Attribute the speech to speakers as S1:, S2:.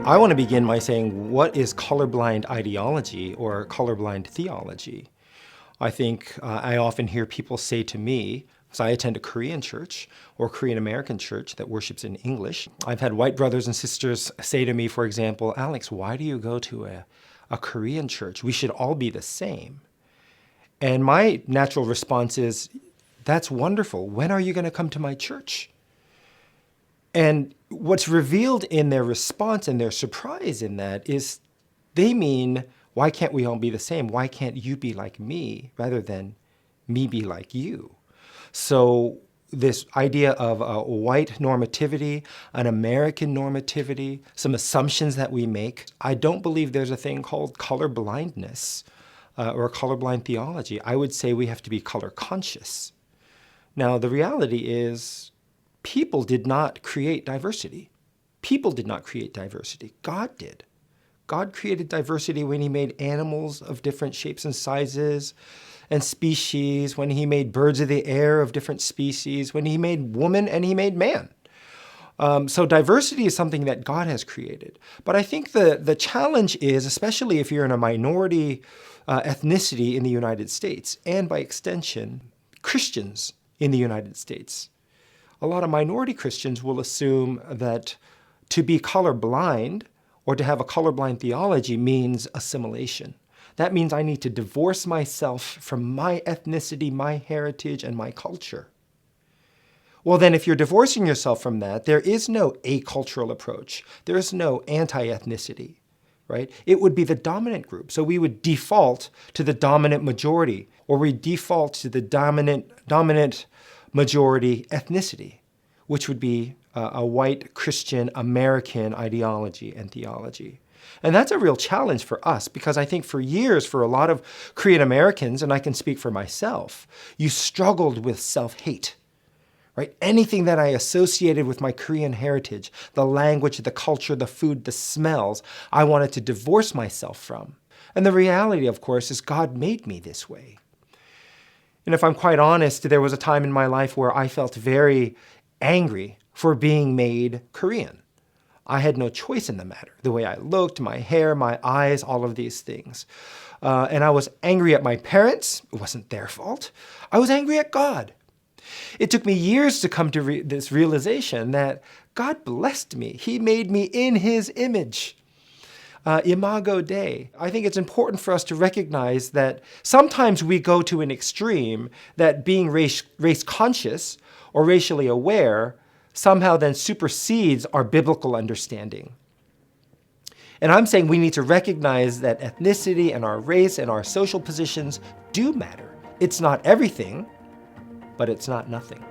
S1: I want to begin by saying, what is colorblind ideology or colorblind theology? I think I often hear people say to me, so I attend a Korean church or Korean American church that worships in English. I've had white brothers and sisters say to me, for example, Alex, why do you go to a Korean church? We should all be the same. And my natural response is, that's wonderful. When are you going to come to my church? And what's revealed in their response and their surprise in that is they mean, why can't we all be the same? Why can't you be like me rather than me be like you? So this idea of a white normativity, an American normativity, some assumptions that we make, I don't believe there's a thing called color blindness or colorblind theology. I would say we have to be color conscious. Now, the reality is, people did not create diversity. People did not create diversity. God did. God created diversity when he made animals of different shapes and sizes and species, when he made birds of the air of different species, when he made woman and he made man. So diversity is something that God has created. But I think the challenge is, especially if you're in a minority ethnicity in the United States, and by extension, Christians in the United States, a lot of minority Christians will assume that to be colorblind or to have a colorblind theology means assimilation. That means I need to divorce myself from my ethnicity, my heritage, and my culture. Well, then if you're divorcing yourself from that, there is no acultural approach. There is no anti-ethnicity, right? It would be the dominant group. So we would default to the dominant majority, or we default to the dominant majority ethnicity, which would be a white Christian American ideology and theology. And that's a real challenge for us, because I think for years, for a lot of Korean Americans, and I can speak for myself, you struggled with self-hate, right? Anything that I associated with my Korean heritage, the language, the culture, the food, the smells, I wanted to divorce myself from. And the reality, of course, is God made me this way. And if I'm quite honest, there was a time in my life where I felt very angry for being made Korean. I had no choice in the matter. The way I looked, my hair, my eyes, all of these things. And I was angry at my parents. It wasn't their fault. I was angry at God. It took me years to come to this realization that God blessed me. He made me in his image. Imago Dei. I think it's important for us to recognize that sometimes we go to an extreme, that being race conscious or racially aware somehow then supersedes our biblical understanding. And I'm saying we need to recognize that ethnicity and our race and our social positions do matter. It's not everything, but it's not nothing.